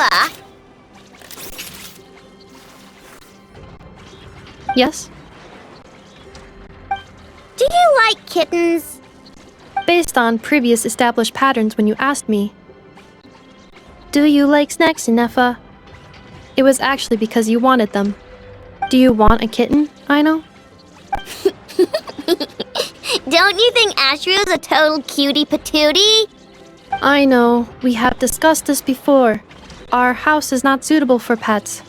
Enefa! Yes? Do you like kittens? Based on previous established patterns when you asked me. Do you like snacks, Enefa? It was actually because you wanted them. Do you want a kitten, Aino? Don't you think Ashrio's a total cutie patootie? I know, we have discussed this before. Our house is not suitable for pets.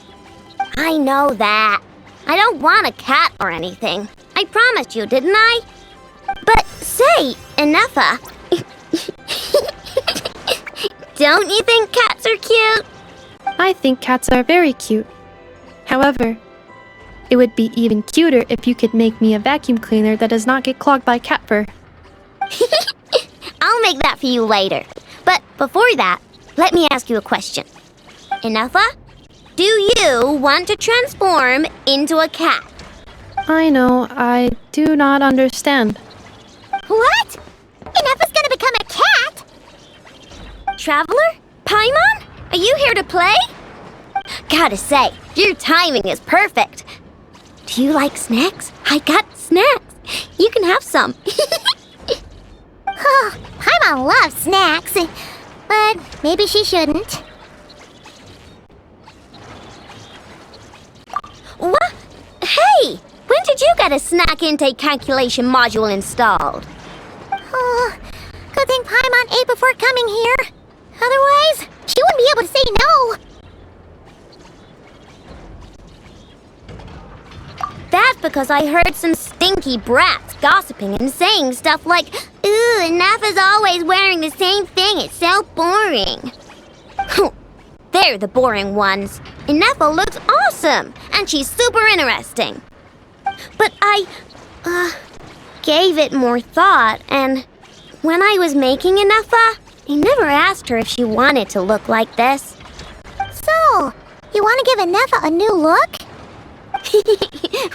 I know that. I don't want a cat or anything. I promised you, didn't I? But say, Enefa, don't you think cats are cute? I think cats are very cute. However, it would be even cuter if you could make me a vacuum cleaner that does not get clogged by cat fur. I'll make that for you later. But before that, let me ask you a question. Enefa, do you want to transform into a cat? I know, I do not understand. What? Enefa's gonna become a cat? Traveler? Paimon? Are you here to play? Gotta say, your timing is perfect. Do you like snacks? I got snacks. You can have some. Oh, Paimon loves snacks, but maybe she shouldn't. What? Hey! When did you get a snack intake calculation module installed? Oh, good thing Paimon ate before coming here. Otherwise, she wouldn't be able to say no. That's because I heard some stinky brats gossiping and saying stuff like, "Ooh, Enefa's always wearing the same thing, it's so boring." They're the boring ones. Enefa looks awesome, and she's super interesting. But I, gave it more thought, and when I was making Enefa, I never asked her if she wanted to look like this. So, you want to give Enefa a new look?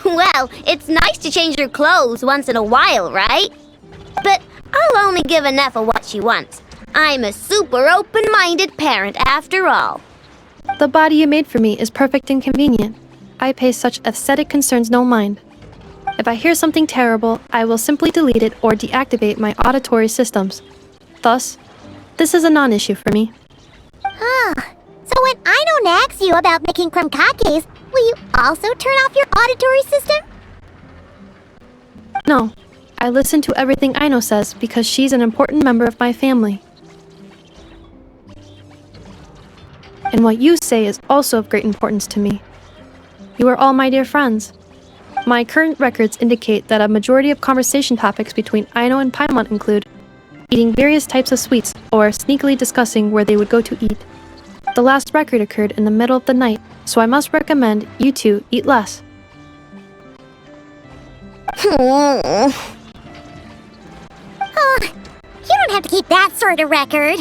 Well, it's nice to change her clothes once in a while, right? But I'll only give Enefa what she wants. I'm a super open-minded parent after all. The body you made for me is perfect and convenient. I pay such aesthetic concerns no mind. If I hear something terrible, I will simply delete it or deactivate my auditory systems. Thus, this is a non-issue for me. So when Aino nags you about making krumkakes, will you also turn off your auditory system? No, I listen to everything Aino says because she's an important member of my family. And what you say is also of great importance to me. You are all my dear friends. My current records indicate that a majority of conversation topics between Aino and Paimon include eating various types of sweets or sneakily discussing where they would go to eat. The last record occurred in the middle of the night, so I must recommend you two eat less. Oh, you don't have to keep that sort of record.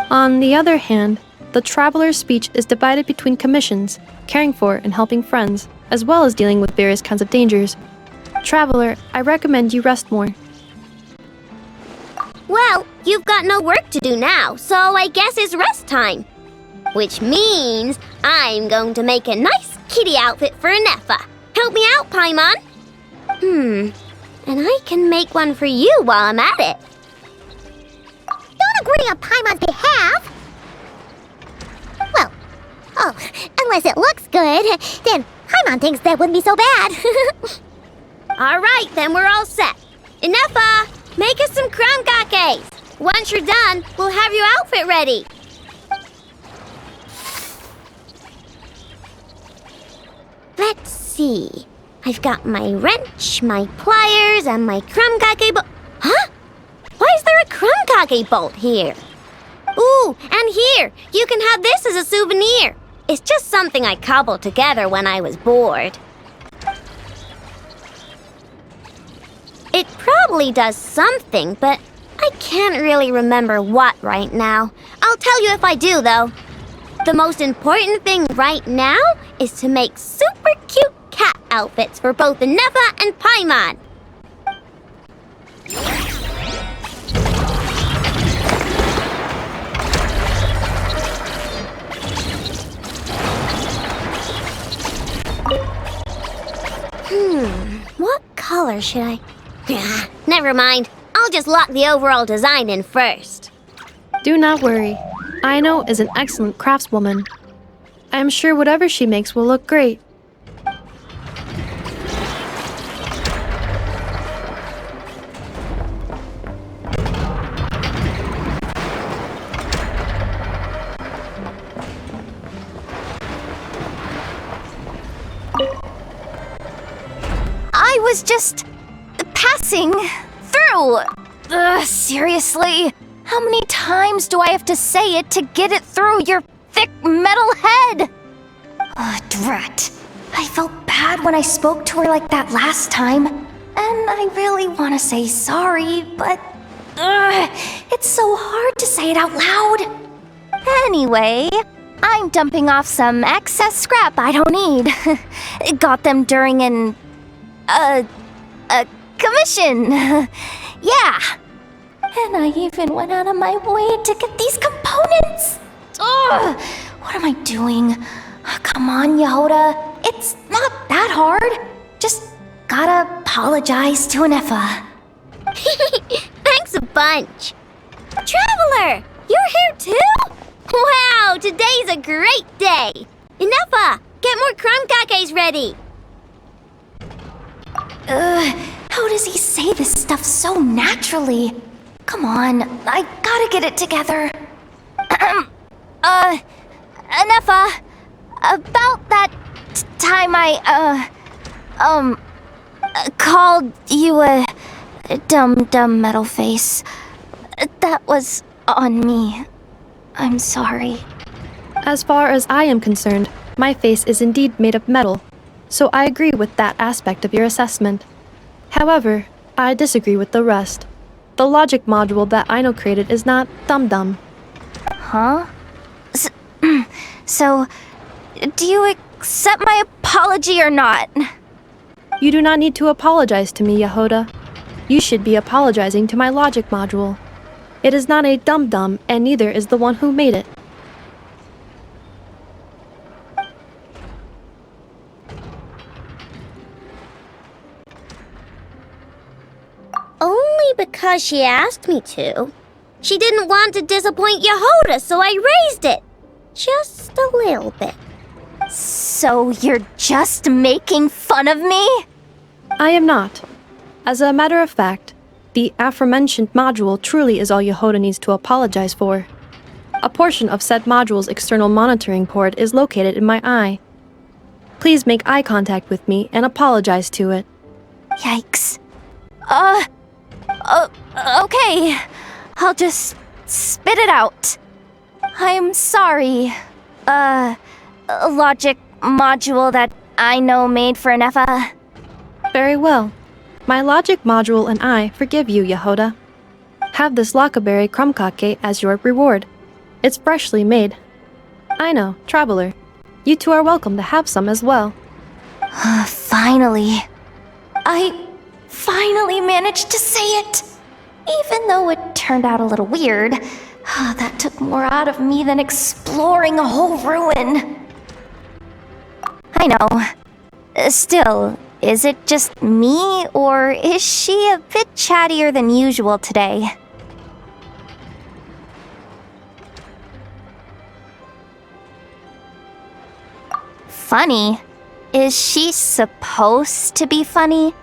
On the other hand, the traveler's speech is divided between commissions, caring for and helping friends, as well as dealing with various kinds of dangers. Traveler, I recommend you rest more. Well, you've got no work to do now, so I guess it's rest time. Which means I'm going to make a nice kitty outfit for Enefa. Help me out, Paimon. And I can make one for you while I'm at it. Don't agree on Paimon's behalf. Well, unless it looks good, then Paimon thinks that wouldn't be so bad. All right, then we're all set. Enefa, make us some krumkakes. Once you're done, we'll have your outfit ready. Let's see. I've got my wrench, my pliers, and my krumkake bolt. Huh? Why is there a krumkake bolt here? Ooh, and here, you can have this as a souvenir. It's just something I cobbled together when I was bored. It probably does something, but I can't really remember what right now. I'll tell you if I do, though. The most important thing right now is to make super cute cat outfits for both Enefa and Paimon. Or should I? Never mind. I'll just lock the overall design in first. Do not worry. Aino is an excellent craftswoman. I am sure whatever she makes will look great. I was just passing through. Seriously? How many times do I have to say it to get it through your thick metal head? Drat. I felt bad when I spoke to her like that last time, and I really want to say sorry, but it's so hard to say it out loud. Anyway, I'm dumping off some excess scrap I don't need. Got them during an a commission. Yeah. And I even went out of my way to get these components. Ugh, what am I doing? Come on, Yehoda. It's not that hard. Just gotta apologize to Anefa. Thanks a bunch. Traveler, you're here too? Wow, today's a great day. Inefa, get more crumb cakes ready. How does he say this stuff so naturally? Come on, I gotta get it together. Anefa, about that time I, called you a dumb metal face. That was on me. I'm sorry. As far as I am concerned, my face is indeed made of metal, so I agree with that aspect of your assessment. However, I disagree with the rest. The logic module that Aino created is not dumb. Huh? So, do you accept my apology or not? You do not need to apologize to me, Yehoda. You should be apologizing to my logic module. It is not a dum-dum, and neither is the one who made it. Only because she asked me to. She didn't want to disappoint Yehoda, so I raised it. Just a little bit. So you're just making fun of me? I am not. As a matter of fact, the aforementioned module truly is all Yehoda needs to apologize for. A portion of said module's external monitoring port is located in my eye. Please make eye contact with me and apologize to it. Yikes. Okay. I'll just spit it out. I'm sorry. Logic module that I know made for Anefa. Very well. My logic module and I forgive you, Yehoda. Have this Lockaberry crumb cake as your reward. It's freshly made. I know, traveler. You two are welcome to have some as well. Finally. I finally managed to say it. Even though it turned out a little weird, that took more out of me than exploring a whole ruin. I know. Still, is it just me, or is she a bit chattier than usual today? Funny? Is she supposed to be funny?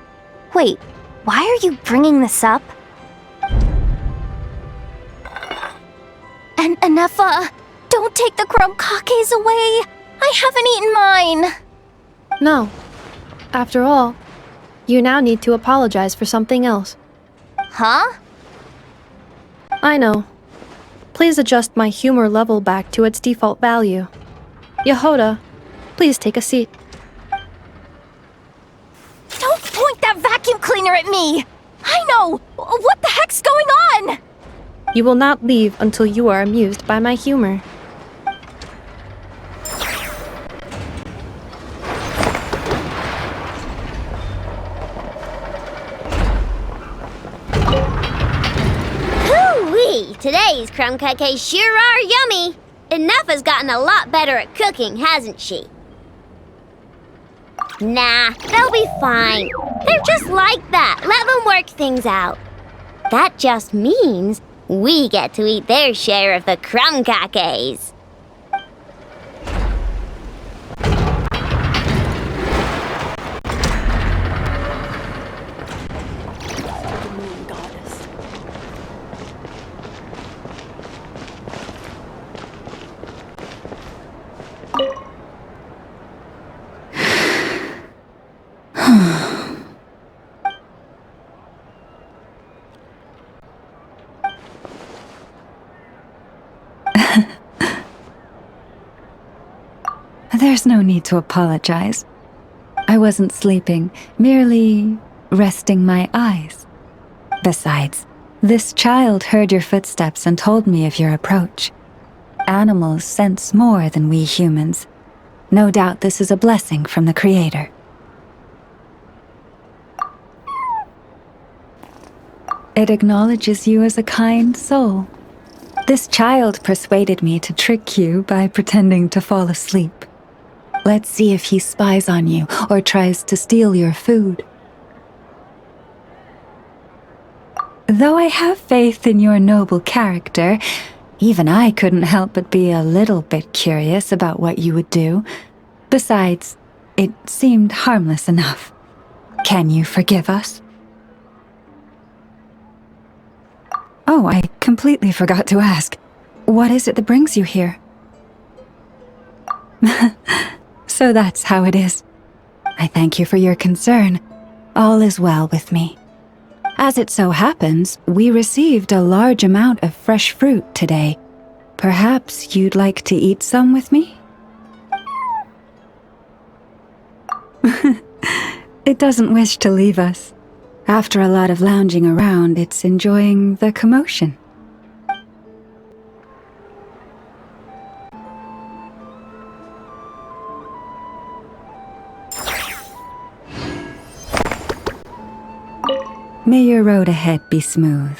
Wait, why are you bringing this up? And Anefa, don't take the crumb cakes away. I haven't eaten mine. No. After all, you now need to apologize for something else. Huh? I know. Please adjust my humor level back to its default value. Yehoda, please take a seat. Don't point that vacuum cleaner at me! I know! What the heck's going on? You will not leave until you are amused by my humor. Hoo-wee! Today's crumb cakes sure are yummy. Anefa's gotten a lot better at cooking, hasn't she? Nah, they'll be fine. They're just like that. Let them work things out. That just means we get to eat their share of the crumb cakes. There's no need to apologize. I wasn't sleeping, merely resting my eyes. Besides, this child heard your footsteps and told me of your approach. Animals sense more than we humans. No doubt this is a blessing from the Creator. It acknowledges you as a kind soul. This child persuaded me to trick you by pretending to fall asleep. Let's see if he spies on you or tries to steal your food. Though I have faith in your noble character, even I couldn't help but be a little bit curious about what you would do. Besides, it seemed harmless enough. Can you forgive us? Oh, I completely forgot to ask. What is it that brings you here? So that's how it is. I thank you for your concern. All is well with me. As it so happens, we received a large amount of fresh fruit today. Perhaps you'd like to eat some with me? It doesn't wish to leave us. After a lot of lounging around, it's enjoying the commotion. May your road ahead be smooth.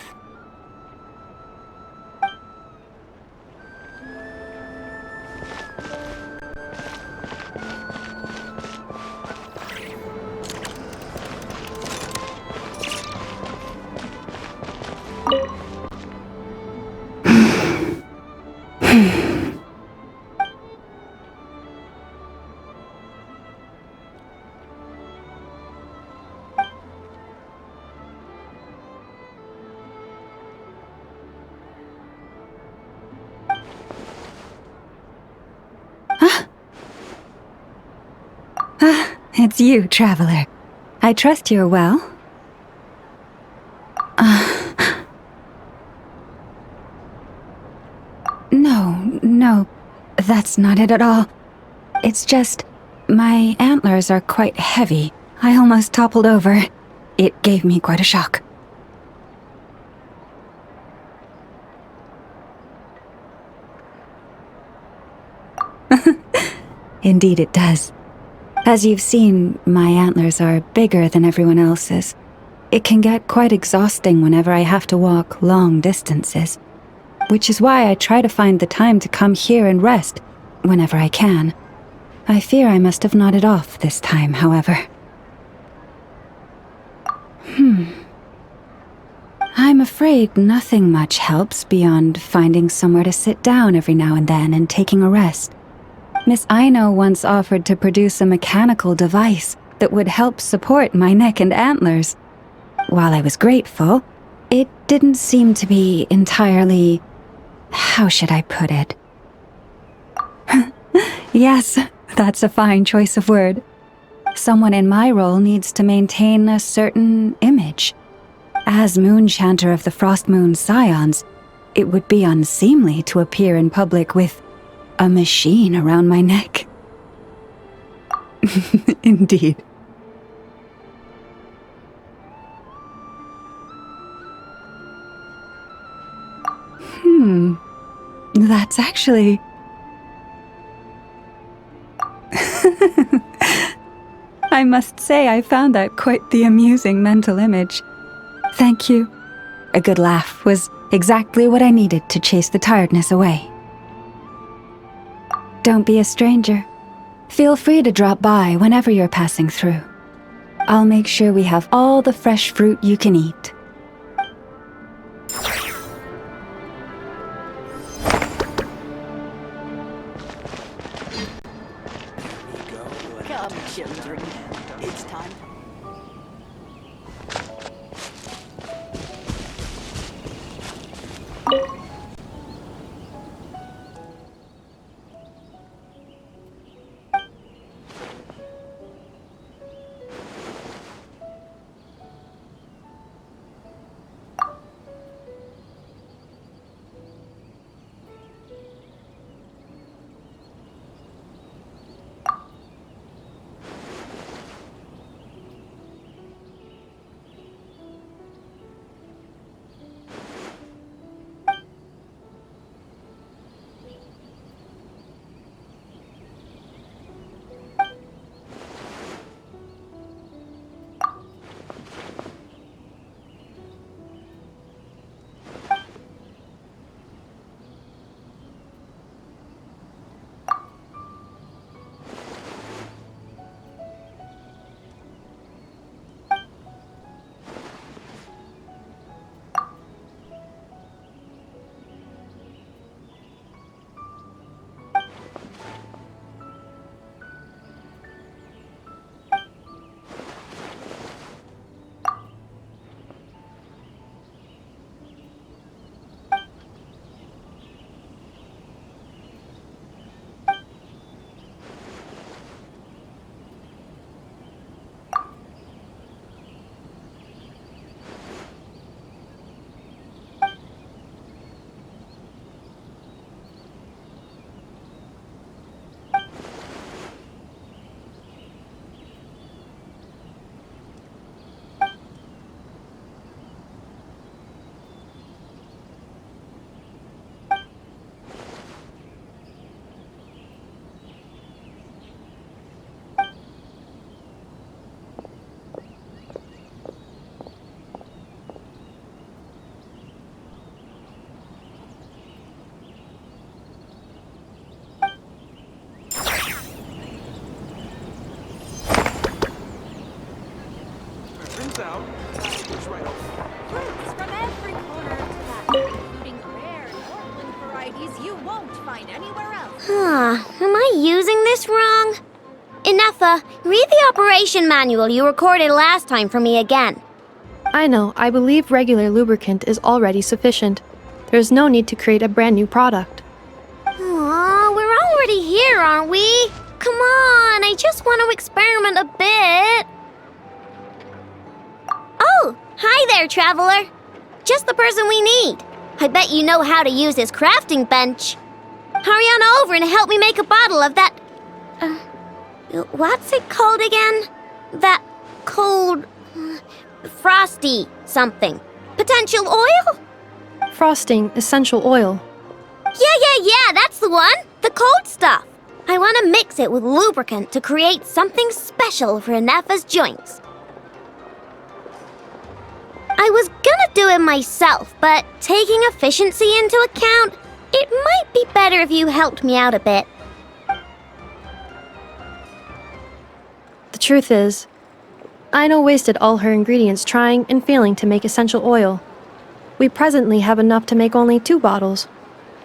It's you, traveler. I trust you're well. No, that's not it at all. It's just, my antlers are quite heavy. I almost toppled over. It gave me quite a shock. Indeed it does. As you've seen, my antlers are bigger than everyone else's. It can get quite exhausting whenever I have to walk long distances, which is why I try to find the time to come here and rest whenever I can. I fear I must have nodded off this time, however. I'm afraid nothing much helps beyond finding somewhere to sit down every now and then and taking a rest. Miss Aino once offered to produce a mechanical device that would help support my neck and antlers. While I was grateful, it didn't seem to be entirely... how should I put it? Yes, that's a fine choice of word. Someone in my role needs to maintain a certain image. As Moon Chanter of the Frost Moon Scions, it would be unseemly to appear in public with a machine around my neck. Indeed. That's actually... I must say I found that quite the amusing mental image. Thank you. A good laugh was exactly what I needed to chase the tiredness away. Don't be a stranger. Feel free to drop by whenever you're passing through. I'll make sure we have all the fresh fruit you can eat. Come, children. It's time. Out. It's right off. Fruits from every corner of town, including rare Northland varieties you won't find anywhere else. Am I using this wrong? Ineffa, read the operation manual you recorded last time for me again. I know, I believe regular lubricant is already sufficient. There's no need to create a brand new product. Aw, we're already here, aren't we? Come on, I just want to experiment a bit. Oh, hi there, traveler. Just the person we need. I bet you know how to use this crafting bench. Hurry on over and help me make a bottle of that... what's it called again? That cold... frosty something. Potential oil? Frosting essential oil. Yeah, that's the one. The cold stuff. I want to mix it with lubricant to create something special for Ineffa's joints. I was gonna do it myself, but taking efficiency into account, it might be better if you helped me out a bit. The truth is, Aino wasted all her ingredients trying and failing to make essential oil. We presently have enough to make only 2 bottles.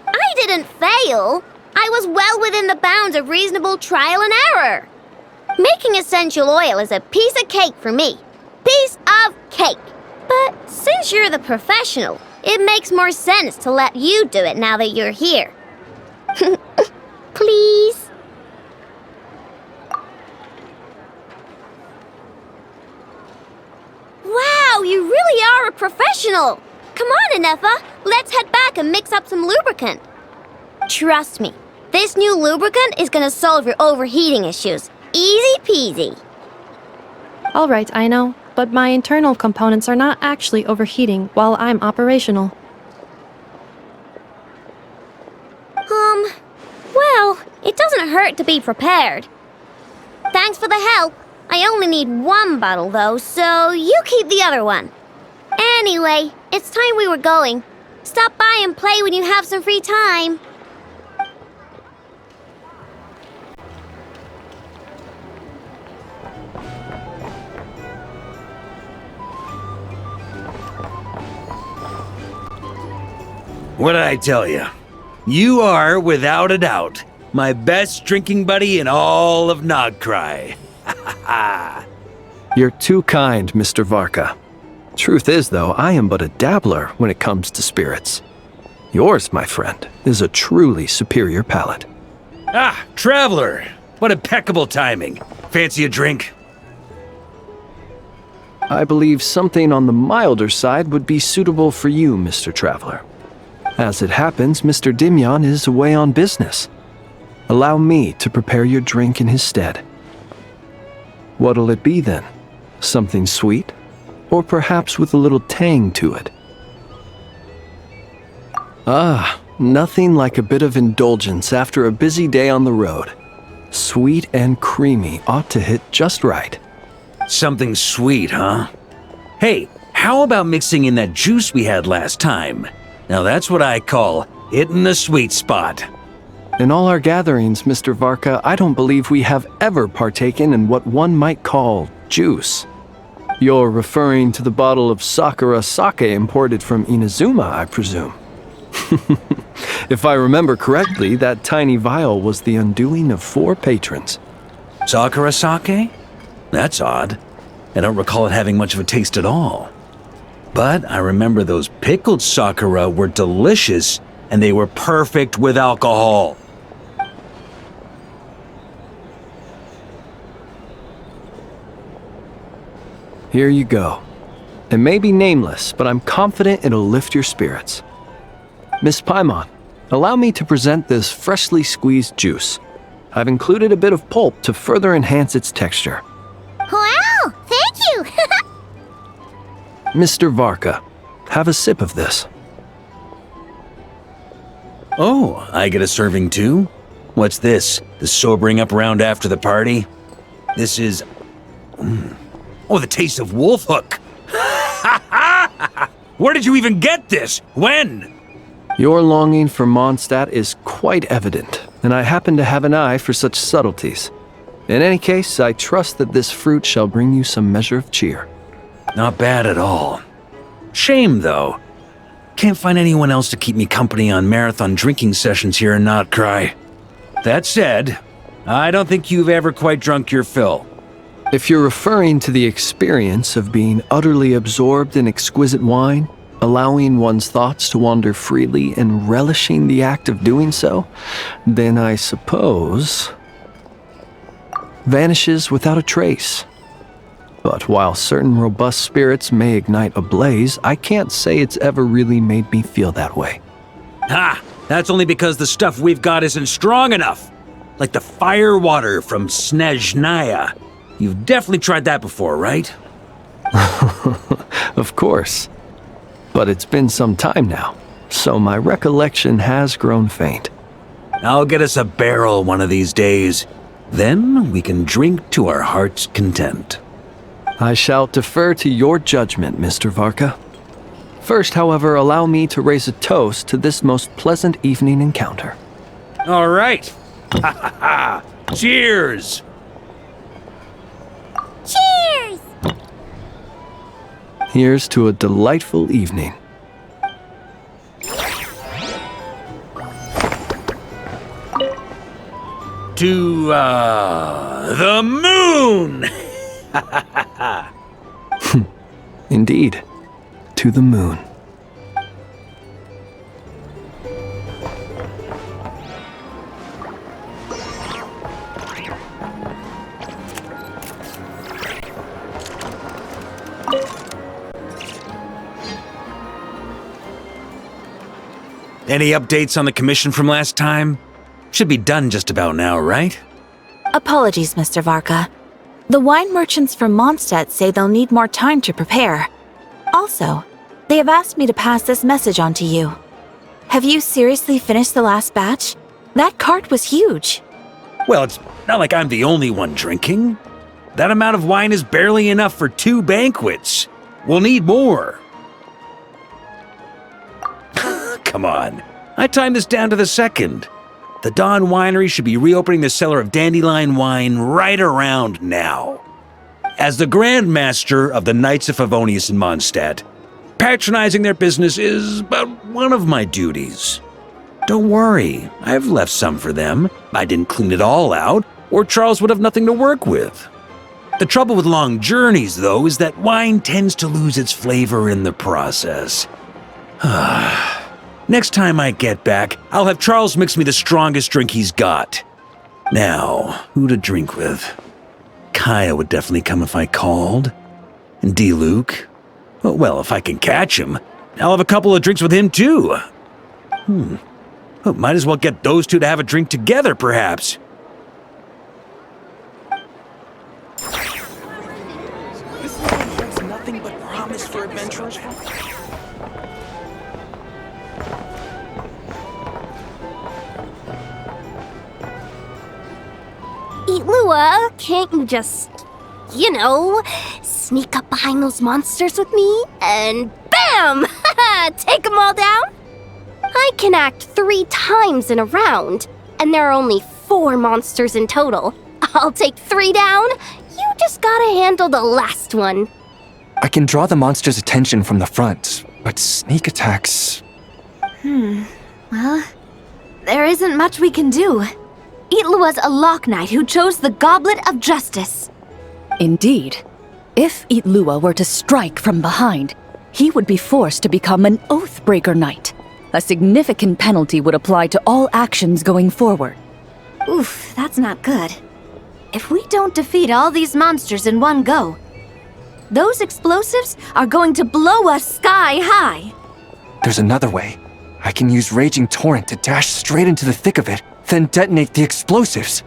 I didn't fail. I was well within the bounds of reasonable trial and error. Making essential oil is a piece of cake for me. Piece of cake. But since you're the professional, it makes more sense to let you do it now that you're here. Please? Wow, you really are a professional! Come on, Ineffa, let's head back and mix up some lubricant. Trust me, this new lubricant is gonna solve your overheating issues. Easy peasy. Alright, Aino, but my internal components are not actually overheating while I'm operational. Well, it doesn't hurt to be prepared. Thanks for the help. I only need 1 bottle though, so you keep the other one. Anyway, it's time we were going. Stop by and play when you have some free time. What did I tell you? You are, without a doubt, my best drinking buddy in all of Nod-Krai. You're too kind, Mr. Varka. Truth is, though, I am but a dabbler when it comes to spirits. Yours, my friend, is a truly superior palate. Ah, Traveler! What impeccable timing. Fancy a drink? I believe something on the milder side would be suitable for you, Mr. Traveler. As it happens, Mr. Dimyon is away on business. Allow me to prepare your drink in his stead. What'll it be then? Something sweet? Or perhaps with a little tang to it? Ah, nothing like a bit of indulgence after a busy day on the road. Sweet and creamy ought to hit just right. Something sweet, huh? Hey, how about mixing in that juice we had last time? Now that's what I call hitting the sweet spot. In all our gatherings, Mr. Varka, I don't believe we have ever partaken in what one might call juice. You're referring to the bottle of Sakura sake imported from Inazuma, I presume. If I remember correctly, that tiny vial was the undoing of 4 patrons. Sakura sake? That's odd. I don't recall it having much of a taste at all. But I remember those pickled Sakura were delicious, and they were perfect with alcohol. Here you go. It may be nameless, but I'm confident it'll lift your spirits. Miss Paimon, allow me to present this freshly squeezed juice. I've included a bit of pulp to further enhance its texture. Wow, thank you! Mr. Varka, have a sip of this. Oh, I get a serving too? What's this? The sobering up round after the party? This is... Oh, the taste of wolf hook! Where did you even get this? When? Your longing for Mondstadt is quite evident, and I happen to have an eye for such subtleties. In any case, I trust that this fruit shall bring you some measure of cheer. Not bad at all. Shame, though. Can't find anyone else to keep me company on marathon drinking sessions here in Nod-Krai. That said, I don't think you've ever quite drunk your fill. If you're referring to the experience of being utterly absorbed in exquisite wine, allowing one's thoughts to wander freely and relishing the act of doing so, then I suppose... vanishes without a trace. But while certain robust spirits may ignite a blaze, I can't say it's ever really made me feel that way. Ha! That's only because the stuff we've got isn't strong enough. Like the fire water from Snezhnaya. You've definitely tried that before, right? Of course. But it's been some time now, so my recollection has grown faint. I'll get us a barrel one of these days. Then we can drink to our heart's content. I shall defer to your judgment, Mr. Varka. First, however, allow me to raise a toast to this most pleasant evening encounter. All right. Ha ha ha. Cheers! Cheers! Here's to a delightful evening. To, the moon! Indeed, to the moon. Any updates on the commission from last time? Should be done just about now, right? Apologies, Mr. Varka. The wine merchants from Mondstadt say they'll need more time to prepare. Also, they have asked me to pass this message on to you. Have you seriously finished the last batch? That cart was huge. Well, it's not like I'm the only one drinking. That amount of wine is barely enough for 2 banquets. We'll need more. Come on. I timed this down to the second. The Dawn Winery should be reopening the cellar of Dandelion wine right around now. As the Grand Master of the Knights of Favonius in Mondstadt, Patronizing their business is but one of my duties. Don't worry, I've left some for them. I didn't clean it all out, or Charles would have nothing to work with. The trouble with long journeys, though, is that wine tends to lose its flavor in the process. Next time I get back, I'll have Charles mix me the strongest drink he's got. Now, who to drink with? Kaya would definitely come if I called. And D-Luke? Well, if I can catch him, I'll have a couple of drinks with him, too. Well, might as well get those two to have a drink together, perhaps. This land brings nothing but promise for adventurers. Lua, can't you just, sneak up behind those monsters with me and BAM! Take them all down? I can act 3 times in a round, and there are only 4 monsters in total. I'll take 3 down. You just gotta handle the last one. I can draw the monster's attention from the front, but sneak attacks... Well, there isn't much we can do. Itlua's a Lock Knight who chose the Goblet of Justice. Indeed. If Itlua were to strike from behind, he would be forced to become an Oathbreaker Knight. A significant penalty would apply to all actions going forward. Oof, that's not good. If we don't defeat all these monsters in one go, those explosives are going to blow us sky high. There's another way. I can use Raging Torrent to dash straight into the thick of it, then detonate the explosives.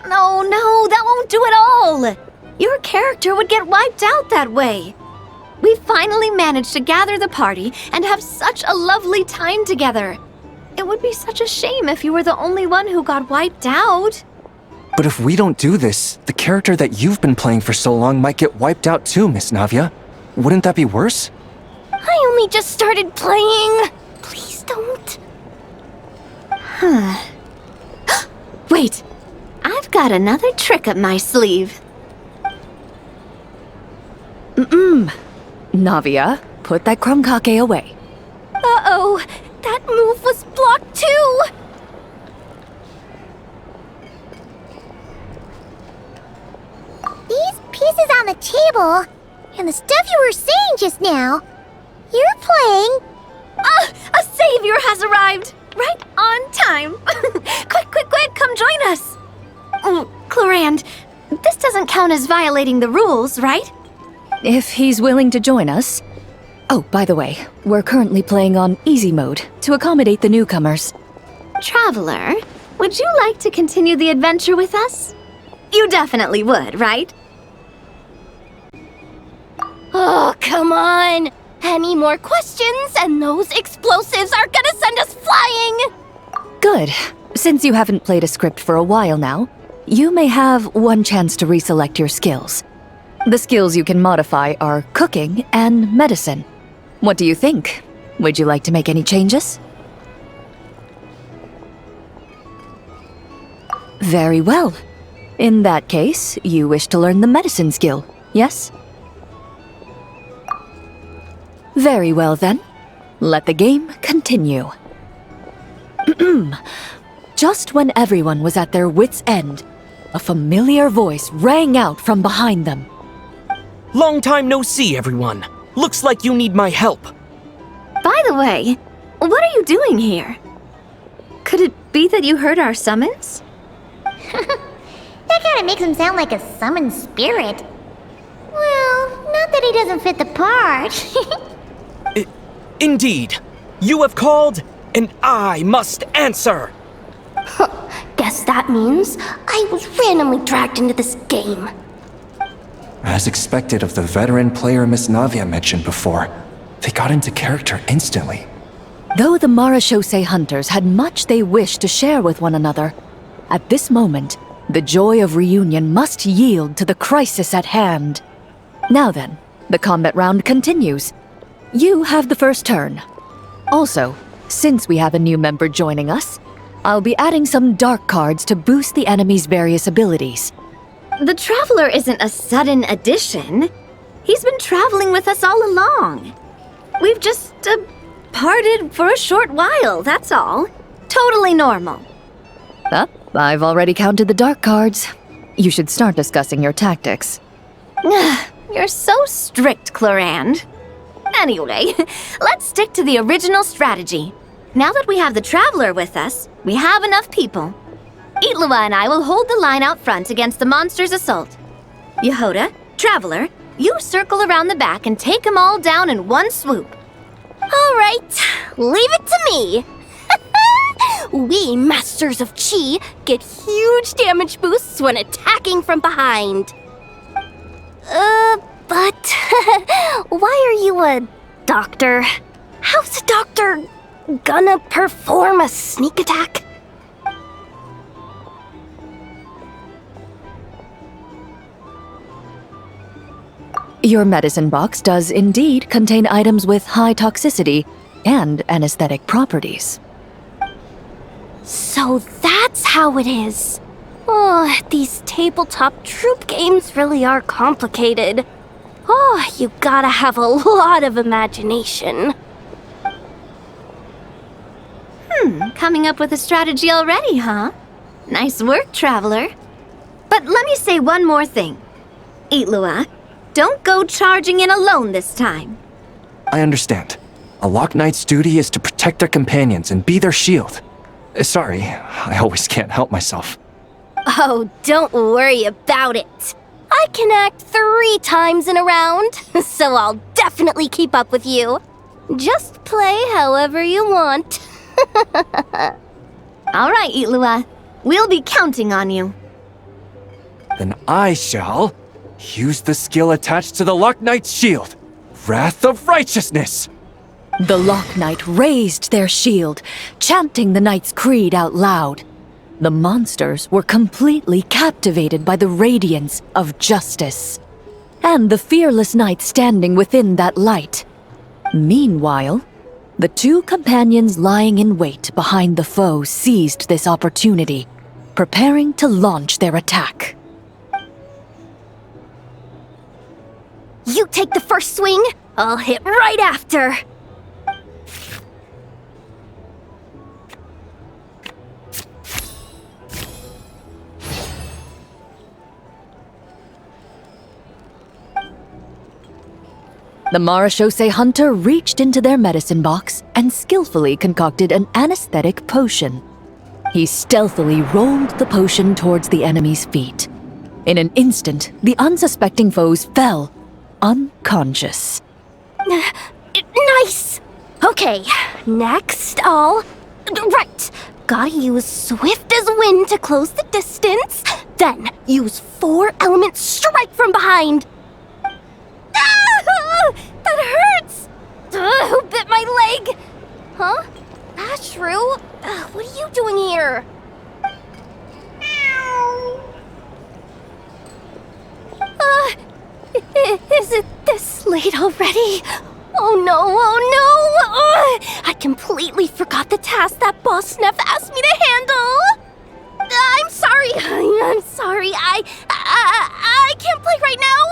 No, that won't do it all. Your character would get wiped out that way. We finally managed to gather the party and have such a lovely time together. It would be such a shame if you were the only one who got wiped out. But if we don't do this, the character that you've been playing for so long might get wiped out too, Miss Navia. Wouldn't that be worse? I only just started playing. Please don't. Wait, I've got another trick up my sleeve. Navia, put that krumkake away. Uh-oh, that move was blocked too. These pieces on the table, and the stuff you were saying just now, you're playing... A savior has arrived! Right on time! Quick, come join us! Clorand, this doesn't count as violating the rules, right? If he's willing to join us. Oh, by the way, we're currently playing on easy mode to accommodate the newcomers. Traveler, would you like to continue the adventure with us? You definitely would, right? Oh, come on! Any more questions and those explosives are gonna send us flying! Good. Since you haven't played a script for a while now, you may have one chance to reselect your skills. The skills you can modify are cooking and medicine. What do you think? Would you like to make any changes? Very well. In that case, you wish to learn the medicine skill, yes? Very well then. Let the game continue. Just when everyone was at their wits' end, a familiar voice rang out from behind them. Long time no see, everyone. Looks like you need my help. By the way, what are you doing here? Could it be that you heard our summons? That kind of makes him sound like a summoned spirit. Well, not that he doesn't fit the part. Indeed. You have called, and I must answer. Guess that means I was randomly dragged into this game. As expected of the veteran player Miss Navia mentioned before, they got into character instantly. Though the Marachose hunters had much they wished to share with one another, at this moment, the joy of reunion must yield to the crisis at hand. Now then, the combat round continues. You have the first turn. Also, since we have a new member joining us, I'll be adding some dark cards to boost the enemy's various abilities. The Traveler isn't a sudden addition. He's been traveling with us all along. We've just, parted for a short while, that's all. Totally normal. I've already counted the dark cards. You should start discussing your tactics. You're so strict, Clorand. Anyway, let's stick to the original strategy. Now that we have the Traveler with us, we have enough people. Itlua and I will hold the line out front against the monster's assault. Yehoda, Traveler, you circle around the back and take them all down in one swoop. All right, leave it to me. We Masters of Chi get huge damage boosts when attacking from behind. But why are you a doctor? How's a doctor gonna perform a sneak attack? Your medicine box does indeed contain items with high toxicity and anesthetic properties. So that's how it is. Oh, these tabletop troop games really are complicated. Oh, you gotta have a lot of imagination. Coming up with a strategy already, huh? Nice work, Traveler. But let me say one more thing. Itlua, don't go charging in alone this time. I understand. A Lock Knight's duty is to protect their companions and be their shield. Sorry, I always can't help myself. Oh, don't worry about it. I can act 3 times in a round, so I'll definitely keep up with you. Just play however you want. All right, Itlua. We'll be counting on you. Then I shall use the skill attached to the Lock Knight's shield, Wrath of Righteousness. The Lock Knight raised their shield, chanting the knight's creed out loud. The monsters were completely captivated by the radiance of justice, and the fearless knight standing within that light. Meanwhile, the 2 companions lying in wait behind the foe seized this opportunity, preparing to launch their attack. You take the first swing, I'll hit right after. The Marachose hunter reached into their medicine box and skillfully concocted an anesthetic potion. He stealthily rolled the potion towards the enemy's feet. In an instant, the unsuspecting foes fell, unconscious. Nice! Okay, next Right, gotta use Swift as Wind to close the distance, then use 4 element strike from behind. Ah! That hurts! Who bit my leg? Huh? Ashru? What are you doing here? Is it this late already? Oh no! I completely forgot the task that Boss Neff asked me to handle! I'm sorry. I can't play right now!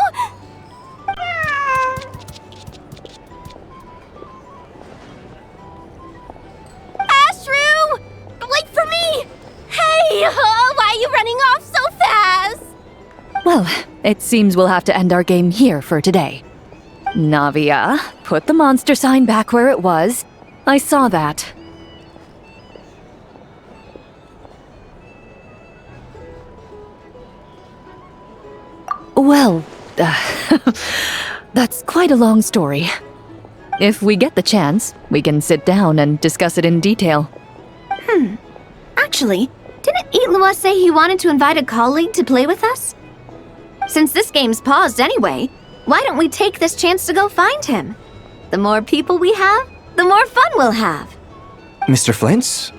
Ashru! Wait for me! Hey! Why are you running off so fast? Well, it seems we'll have to end our game here for today. Navia, put the monster sign back where it was. I saw that. Well, that's quite a long story. If we get the chance, we can sit down and discuss it in detail. Actually, didn't Itlua say he wanted to invite a colleague to play with us? Since this game's paused anyway, why don't we take this chance to go find him? The more people we have, the more fun we'll have. Mr. Flint's?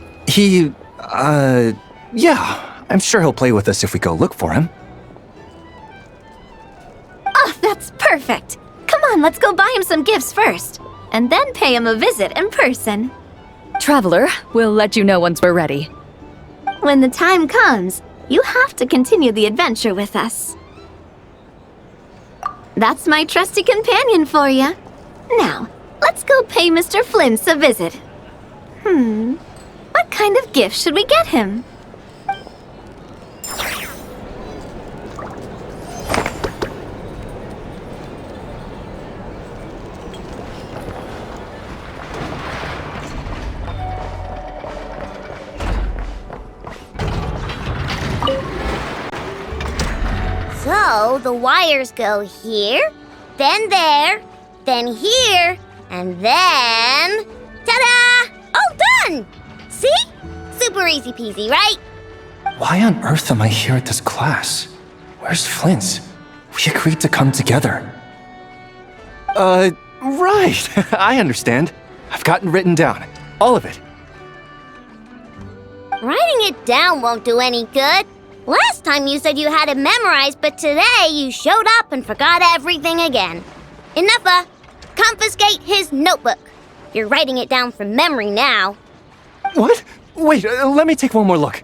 Yeah, I'm sure he'll play with us if we go look for him. Oh, that's perfect. Come on, let's go buy him some gifts first, and then pay him a visit in person. Traveler, we'll let you know once we're ready. When the time comes, you have to continue the adventure with us. That's my trusty companion for you. Now, let's go pay Mr. Flint's a visit. What kind of gift should we get him? So the wires go here, then there, then here, and then... Ta-da! All done! See? Super easy peasy, right? Why on earth am I here at this class? Where's Flint's? We agreed to come together. Right. I understand. I've gotten written down. All of it. Writing it down won't do any good. Last time you said you had it memorized, but today you showed up and forgot everything again. Enough. Confiscate his notebook. You're writing it down from memory now. What? Wait, let me take one more look.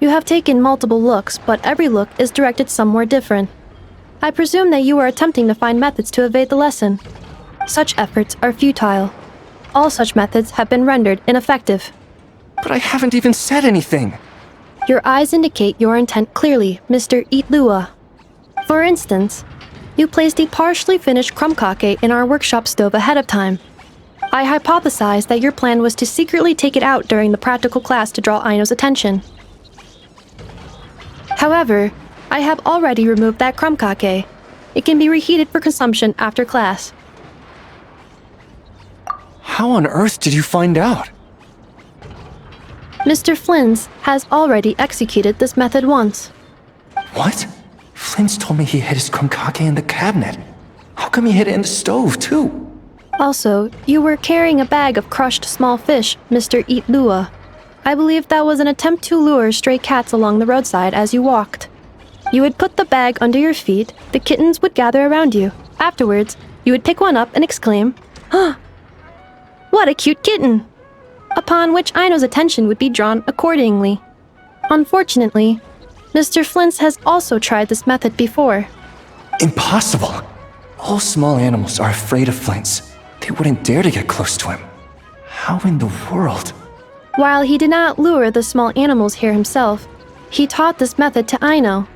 You have taken multiple looks, but every look is directed somewhere different. I presume that you are attempting to find methods to evade the lesson. Such efforts are futile. All such methods have been rendered ineffective. But I haven't even said anything. Your eyes indicate your intent clearly, Mr. Eatlua. For instance, you placed a partially finished crumb-kake in our workshop stove ahead of time. I hypothesized that your plan was to secretly take it out during the practical class to draw Aino's attention. However, I have already removed that crumb-kake. It can be reheated for consumption after class. How on earth did you find out? Mr. Flynns has already executed this method once. What? Flint's told me he hid his crumb-kake in the cabinet. How come he hid it in the stove, too? Also, you were carrying a bag of crushed small fish, Mr. Eatlua. I believe that was an attempt to lure stray cats along the roadside as you walked. You would put the bag under your feet, the kittens would gather around you. Afterwards, you would pick one up and exclaim, "Huh! What a cute kitten!" Upon which Aino's attention would be drawn accordingly. Unfortunately, Mr. Flint's has also tried this method before. Impossible! All small animals are afraid of Flint's. They wouldn't dare to get close to him. How in the world? While he did not lure the small animals here himself, he taught this method to Aino.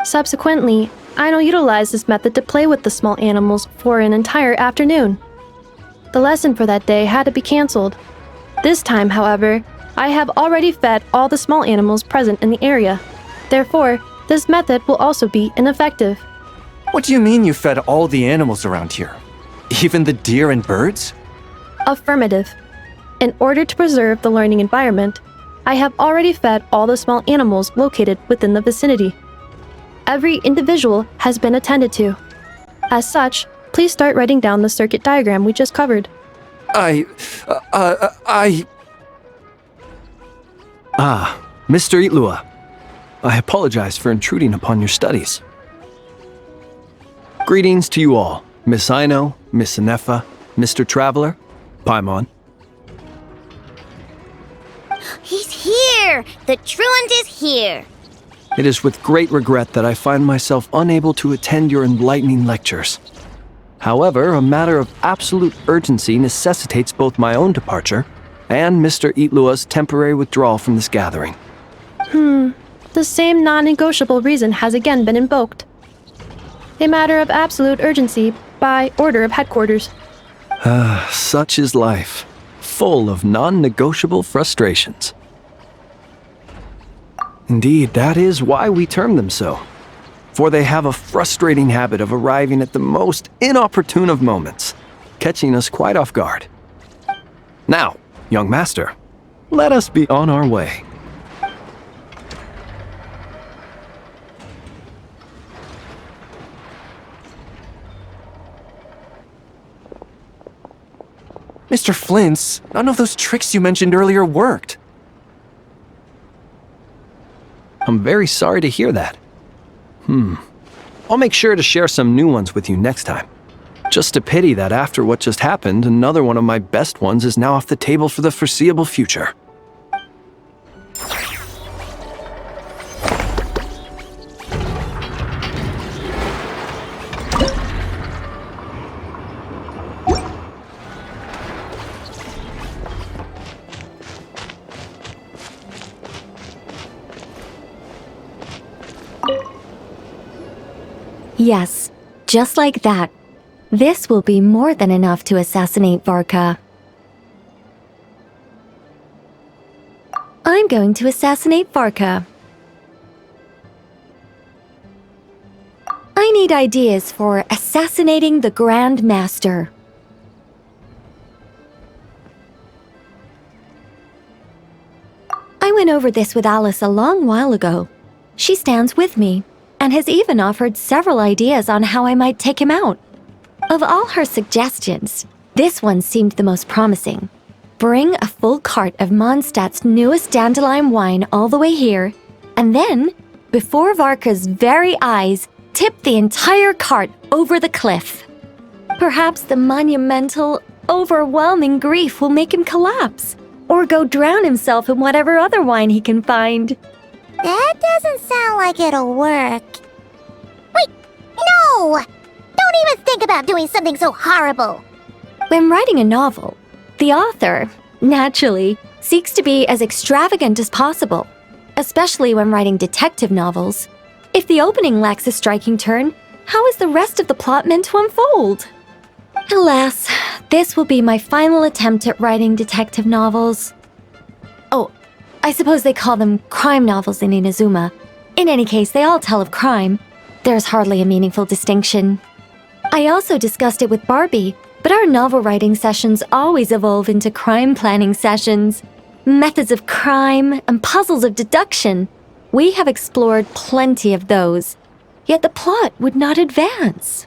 Subsequently, Aino utilized this method to play with the small animals for an entire afternoon. The lesson for that day had to be cancelled. This time, however, I have already fed all the small animals present in the area. Therefore, this method will also be ineffective. What do you mean you fed all the animals around here? Even the deer and birds? Affirmative. In order to preserve the learning environment, I have already fed all the small animals located within the vicinity. Every individual has been attended to. As such, please start writing down the circuit diagram we just covered. Mr. Eatlua. I apologize for intruding upon your studies. Greetings to you all, Miss Aino, Miss Inefa, Mr. Traveler, Paimon. He's here! The truant is here! It is with great regret that I find myself unable to attend your enlightening lectures. However, a matter of absolute urgency necessitates both my own departure and Mr. Eatlua's temporary withdrawal from this gathering. The same non-negotiable reason has again been invoked. A matter of absolute urgency by order of headquarters. Such is life, full of non-negotiable frustrations. Indeed, that is why we term them so. For they have a frustrating habit of arriving at the most inopportune of moments, catching us quite off guard. Now, young master, let us be on our way. Mr. Flint's, none of those tricks you mentioned earlier worked. I'm very sorry to hear that. I'll make sure to share some new ones with you next time. Just a pity that after what just happened, another one of my best ones is now off the table for the foreseeable future. Yes, just like that. This will be more than enough to assassinate Varka. I'm going to assassinate Varka. I need ideas for assassinating the Grand Master. I went over this with Alice a long while ago. She stands with me, and has even offered several ideas on how I might take him out. Of all her suggestions, this one seemed the most promising. Bring a full cart of Mondstadt's newest dandelion wine all the way here, and then, before Varka's very eyes, tip the entire cart over the cliff. Perhaps the monumental, overwhelming grief will make him collapse, or go drown himself in whatever other wine he can find. That doesn't sound like it'll work. Wait, no! Don't even think about doing something so horrible. When writing a novel, the author, naturally, seeks to be as extravagant as possible, especially when writing detective novels. If the opening lacks a striking turn, how is the rest of the plot meant to unfold? Alas, this will be my final attempt at writing detective novels. Oh, I suppose they call them crime novels in Inazuma. In any case, they all tell of crime. There's hardly a meaningful distinction. I also discussed it with Barbie, but our novel writing sessions always evolve into crime planning sessions. Methods of crime and puzzles of deduction. We have explored plenty of those, yet the plot would not advance.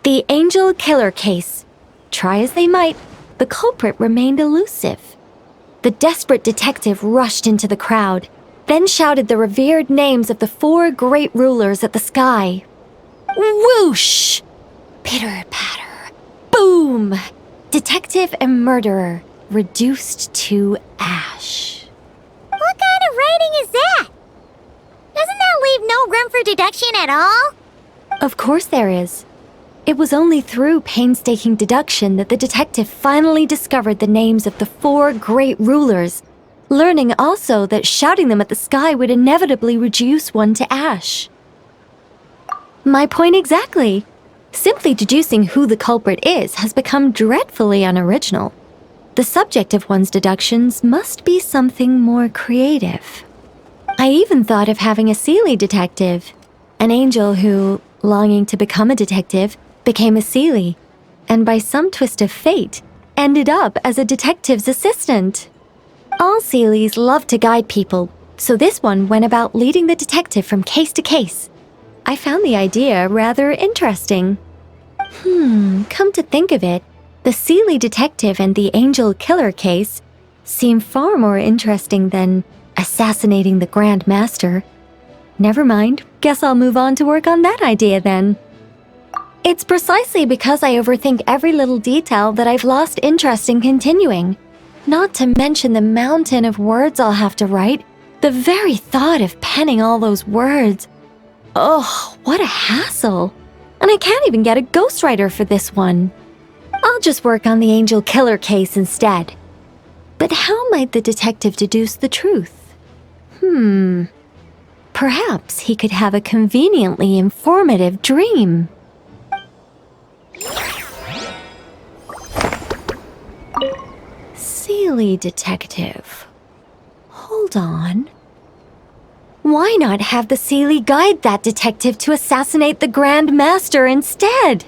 The Angel Killer case. Try as they might, the culprit remained elusive. The desperate detective rushed into the crowd, then shouted the revered names of the 4 great rulers at the sky. Whoosh! Pitter-patter. Boom! Detective and murderer reduced to ash. What kind of writing is that? Doesn't that leave no room for deduction at all? Of course there is. It was only through painstaking deduction that the detective finally discovered the names of the 4 great rulers, learning also that shouting them at the sky would inevitably reduce one to ash. My point exactly. Simply deducing who the culprit is has become dreadfully unoriginal. The subject of one's deductions must be something more creative. I even thought of having a Seelie detective, an angel who, longing to become a detective, became a Seelie, and by some twist of fate, ended up as a detective's assistant. All Seelies love to guide people, so this one went about leading the detective from case to case. I found the idea rather interesting. Come to think of it, the Seelie detective and the Angel Killer case seem far more interesting than assassinating the Grand Master. Never mind, guess I'll move on to work on that idea then. It's precisely because I overthink every little detail that I've lost interest in continuing. Not to mention the mountain of words I'll have to write. The very thought of penning all those words. Oh, what a hassle. And I can't even get a ghostwriter for this one. I'll just work on the Angel Killer case instead. But how might the detective deduce the truth? Perhaps he could have a conveniently informative dream. Seelie detective. Hold on. Why not have the Seelie guide that detective to assassinate the Grand Master instead?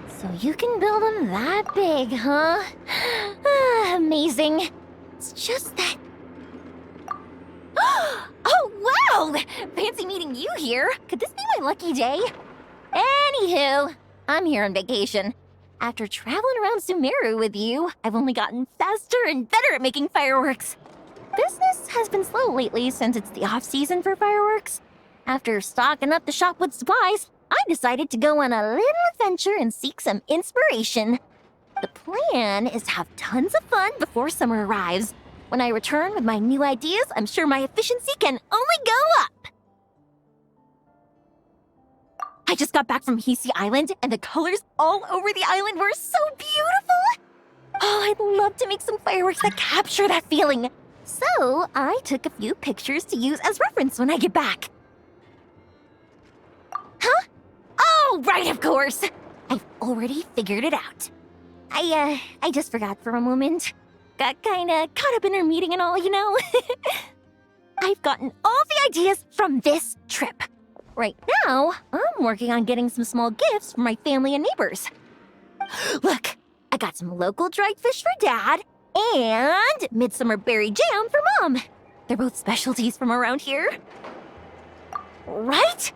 So you can build them that big, huh? Amazing. It's just that... Oh, wow! Fancy meeting you here. Could this be my lucky day? Anywho, I'm here on vacation. After traveling around Sumeru with you, I've only gotten faster and better at making fireworks. Business has been slow lately since it's the off-season for fireworks. After stocking up the shop with supplies, I decided to go on a little adventure and seek some inspiration. The plan is to have tons of fun before summer arrives. When I return with my new ideas, I'm sure my efficiency can only go up. I just got back from Hisi Island, and the colors all over the island were so beautiful. Oh, I'd love to make some fireworks that capture that feeling. So I took a few pictures to use as reference when I get back. Huh? Oh, right, of course. I've already figured it out. I just forgot for a moment. Got kinda caught up in our meeting and all, you know. I've gotten all the ideas from this trip. Right now, I'm working on getting some small gifts for my family and neighbors. Look, I got some local dried fish for Dad and midsummer berry jam for Mom. They're both specialties from around here. Right?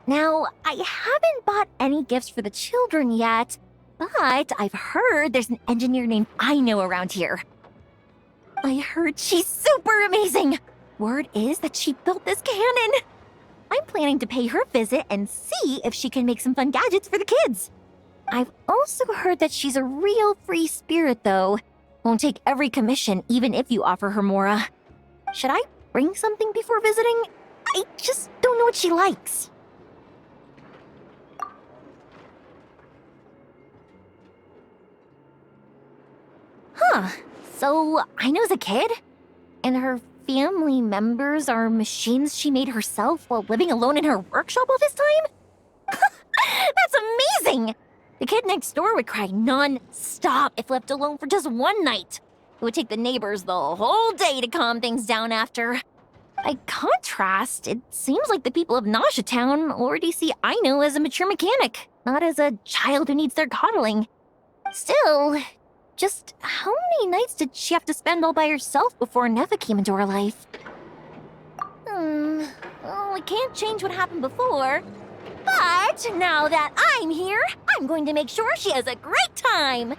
Now, I haven't bought any gifts for the children yet, but I've heard there's an engineer named Aino around here. I heard she's super amazing. Word is that she built this cannon. I'm planning to pay her a visit and see if she can make some fun gadgets for the kids. I've also heard that she's a real free spirit, though. Won't take every commission, even if you offer her more. Should I bring something before visiting? I just don't know what she likes. Huh. So, Aino's a kid? And her family members are machines she made herself while living alone in her workshop all this time? That's amazing! The kid next door would cry non-stop if left alone for just one night. It would take the neighbors the whole day to calm things down after. By contrast, it seems like the people of Nasha Town already see Aino as a mature mechanic, not as a child who needs their coddling. Still, just how many nights did she have to spend all by herself before Neva came into her life? Well, we can't change what happened before. But now that I'm here, I'm going to make sure she has a great time.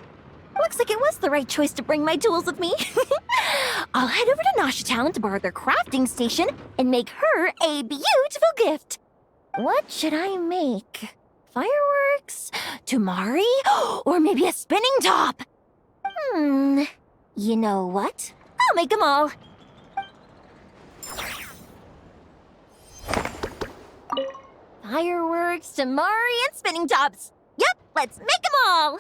Looks like it was the right choice to bring my tools with me. I'll head over to Nasha Town to borrow their crafting station and make her a beautiful gift. What should I make? Fireworks? Tumari? Or maybe a spinning top? You know what? I'll make them all. Fireworks, Tumari, and spinning tops. Yep, let's make them all.